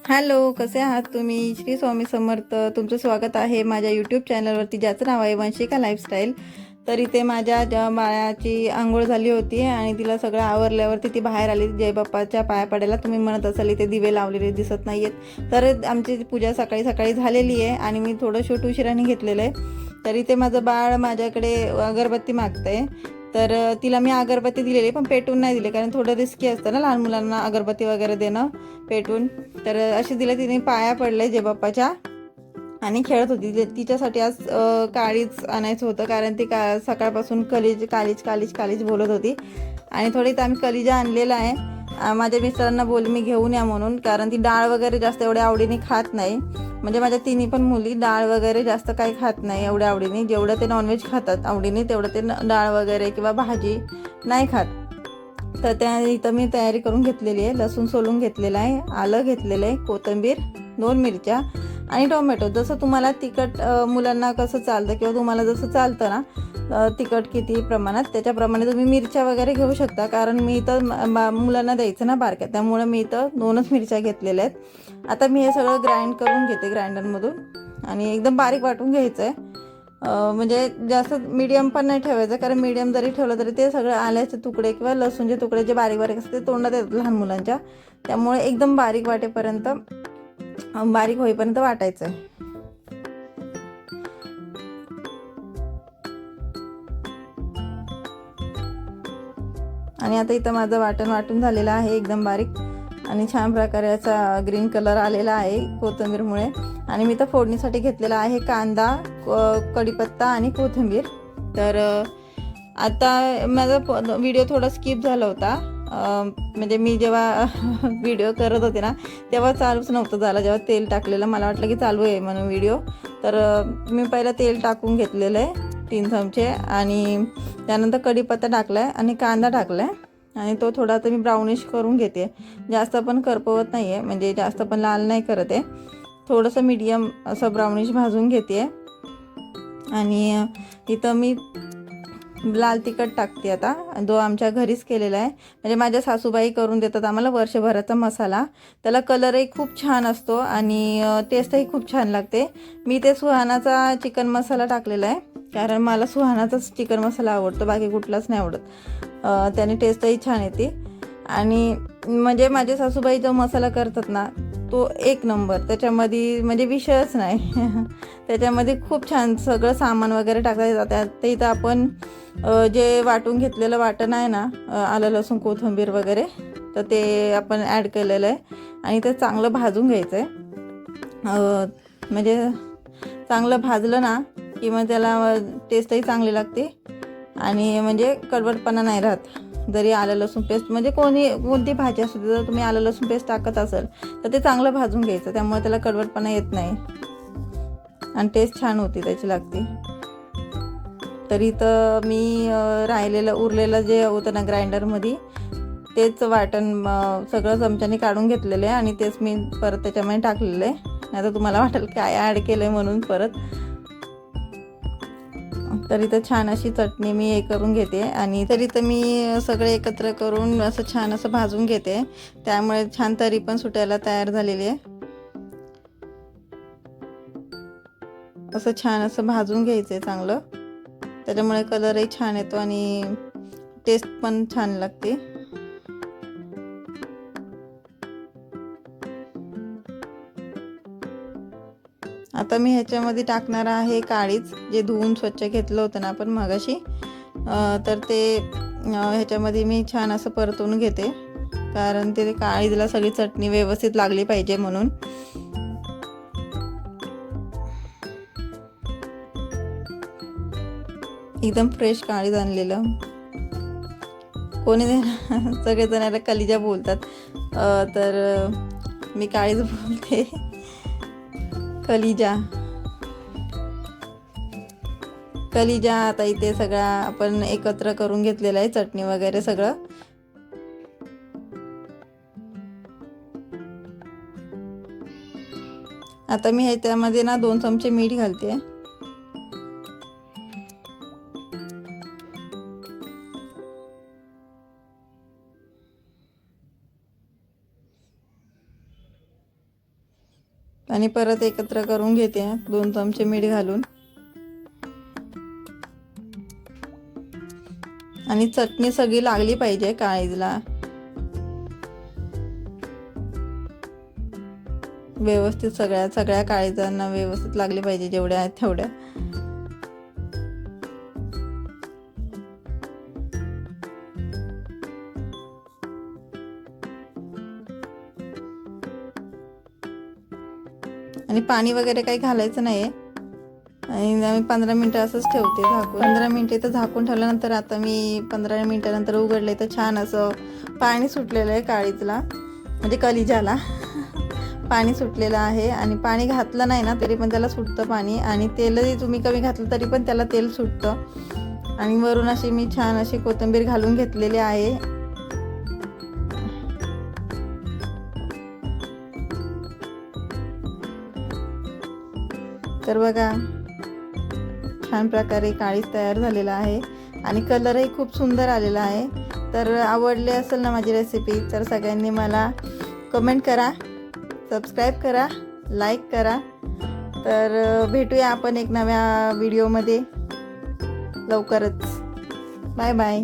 Hello, कसे आहात तुम्ही? श्री स्वामी समर्थ. तुमचं स्वागत आहे माझ्या यूट्यूब चॅनलवरती, ज्याचं नाव आहे वंशिका लाईफस्टाईल. तर इथे माझ्या बाळाची आंघोळ झाली होती आणि तिला सगळं आवरल्यावरती ती बाहेर आली जय बाप्पाच्या पाया पडायला. तुम्ही म्हणत असाल इथे दिवे लावलेले दिसत नाहीयेत, तर आमची पूजा सकाळी सकाळी झालेली आहे आणि मी थोडं शूट उशिराने घेतलेलं आहे. तर इथे माझं बाळ माझ्याकडे अगरबत्ती मागतंय. तर तिला मी अगरबत्ती दिलेली, पण पेटून नाही दिले, कारण थोडं रिस्की असतं ना लहान मुलांना अगरबत्ती वगैरे देणं पेटून. तर अशी दिलं, तिने पाया पडले जय बाप्पाच्या आणि खेळत होती. तिच्यासाठी आज काळीच आणायचं होतं, कारण ती सकाळपासून कालीज बोलत होती. आणि थोडी तर आम्ही कलिजा आणलेला आहे. माझ्या मिस्टरांना बोल मी घेऊन या म्हणून, कारण ती डाळ वगैरे जास्त एवढ्या आवडीने खात नाही. म्हणजे माझ्या तिन्ही पण मुली डाळ वगैरे जास्त काही खात नाही एवढ्या आवडीने. जेवढं ते नॉनव्हेज खातात आवडीने, तेवढं ते डाळ वगैरे किंवा भाजी नाही खात. तर त्या इथं मी तयारी करून घेतलेली आहे. लसूण सोलून घेतलेलं आहे, आलं घेतलेलं आहे, कोथिंबीर, 2 मिरच्या आणि टोमॅटो. जसं तुम्हाला तिखट मुलांना कसं चालतं किंवा तुम्हाला जसं चालतं ना तिखट किती प्रमाणात, त्याच्याप्रमाणे तुम्ही मिरच्या वगैरे घेऊ शकता. कारण मी इथं मुलांना द्यायचं ना बारक्या, त्यामुळे मी इथं 2च मिरच्या घेतलेल्या आहेत. आता मी हे सगळं ग्राइंड करून घेते ग्राइंडरमधून आणि एकदम बारीक वाटून घ्यायचं आहे. म्हणजे जास्त मीडियम पण नाही ठेवायचं, कारण मीडियम जरी ठेवलं तरी ते सगळं आल्याचे तुकडे किंवा लसूणचे तुकडे जे बारीक बारीक असते ते तोंडात येतात लहान मुलांच्या. त्यामुळे एकदम बारीक होईपर्यंत वाटायचं आहे. आणि आता इथं माझं वाटून झालेलं आहे एकदम बारीक आणि छान प्रकारे याचा ग्रीन कलर आलेला आहे कोथिंबीरमुळे. आणि मी तर फोडणीसाठी घेतलेला आहे कांदा, कढीपत्ता आणि कोथिंबीर. तर आता माझा व्हिडिओ थोडा स्किप झाला होता. म्हणजे मी जेव्हा व्हिडिओ करत होते ना तेव्हा चालूच नव्हतं झालं. जेव्हा तेल टाकलेलं मला वाटलं की चालू आहे म्हणून व्हिडिओ. तर मी पहिलं तेल टाकून घेतलेलं आहे 3 चमचे आणि त्यानंतर कढीपत्ता टाकला आहे आणि कांदा टाकला आहे आणि तो थोडा आता मी ब्राउनिश करून घेते. जास्त पण करपवत नाही आहे, म्हणजे जास्त पण लाल नाही करत आहे. थोडंसं मीडियम असं ब्राउनिश भाजून घेते. आणि इथं मी लाल तिखट टाकते आता, जो आमच्या घरीच केलेला आहे. म्हणजे माझ्या सासूबाई करून देतात आम्हाला वर्षभराचा मसाला. त्याला कलरही खूप छान असतो आणि टेस्टही खूप छान लागते. मी ते सुहानाचा चिकन मसाला टाकलेला आहे, कारण मला सुहानाचाच चिकन मसाला आवडतो, बाकी कुठलाच नाही आवडत. त्याने टेस्टही छान येते. आणि म्हणजे माझे सासूबाई जो मसाला करतात ना तो 1 नंबर. त्याच्यामध्ये म्हणजे विषयच नाही. त्याच्यामध्ये खूप छान सगळं सामान वगैरे टाकलं जातं. ते इथं आपण जे वाटून घेतलेलं वाटण आहे ना, आलं लसूण कोथिंबीर वगैरे, तर ते आपण ॲड केलेलं आहे आणि ते चांगलं भाजून घ्यायचं आहे. म्हणजे चांगलं भाजलं ना की मग त्याला टेस्टही चांगली लागते आणि म्हणजे कडवटपणा नाही राहत. जरी आलं लसूण पेस्ट, म्हणजे कोणती भाजी असू दे, जर तुम्ही आलं लसूण पेस्ट टाकत असाल तर ते चांगलं भाजून घ्यायचं, त्यामुळे त्याला कडवटपणा येत नाही आणि टेस्ट छान होती त्याची लागते. तरी तर मी उरलेलं जे होतं ना ग्राइंडरमध्ये, तेच वाटण सगळं चमच्याने काढून घेतलेलं आहे आणि तेच मी परत त्याच्यामध्ये टाकलेलं आहे. आता तुम्हाला वाटेल काय ॲड केलं आहे म्हणून परत. तरी तर छान अशी चटणी मी हे करून घेते आणि तरी तर मी सगळे एकत्र करून असं छान असं भाजून घेते, त्यामुळे छान तरी पण सुटायला तयार झालेली आहे. असं छान असं भाजून घ्यायचं आहे चांगलं, त्याच्यामुळे कलरही छान येतो आणि टेस्ट पण छान लागते. आता मी ह्याच्यामध्ये टाकणार आहे काळीज, जे धुवून स्वच्छ घेतलं होतं ना आपण मगाशी. तर ते ह्याच्यामध्ये मी छान असं परतवून घेते, कारण ते काळीजला सगळी चटणी व्यवस्थित लागली पाहिजे म्हणून. एकदम फ्रेश काळीज आणलेलं. कोणी सगळेजण कलिजा बोलतात, तर मी काळीज बोलते. कलिजा आता इथे सगळा आपण एकत्र करून घेतलेला आहे, चटणी वगैरे सगळं. आता मी ह्याच्यामध्ये ना 2 चमचे मीठ घालते. आणि परत एकत्र करून घेते 2 चमचे मीठ घालून. आणि चटणी सगळी लागली पाहिजे काळीजला व्यवस्थित, सगळ्या काळीजांना व्यवस्थित लागली पाहिजे, जेवढ्या आहेत तेवढ्या. आणि पाणी वगैरे काही घालायचं नाही. आणि मी 15 मिनिटं असंच ठेवते झाकून. 15 मिनिटे तर झाकून ठेवल्यानंतर आता मी 15 मिनिटानंतर उघडले तर छान असं पाणी सुटलेलं आहे काळीजला, म्हणजे कलिजाला पाणी सुटलेलं आहे. आणि पाणी घातलं नाही ना तरी पण त्याला सुटतं पाणी, आणि तेलही तुम्ही कमी घातलं तरी पण त्याला तेल सुटतं. आणि वरून अशी मी छान अशी कोथिंबीर घालून घेतलेली आहे. तर बघा छान प्रकारे काळीज तयार झालेला आहे आणि कलरही खूप सुंदर आलेला आहे. तर आवडले असेल ना माझी रेसिपी तर सगळ्यांनी मला कमेंट करा, सबस्क्राईब करा, लाईक करा. तर भेटूया आपण एक नव्या व्हिडिओमध्ये लवकरच. Bye bye.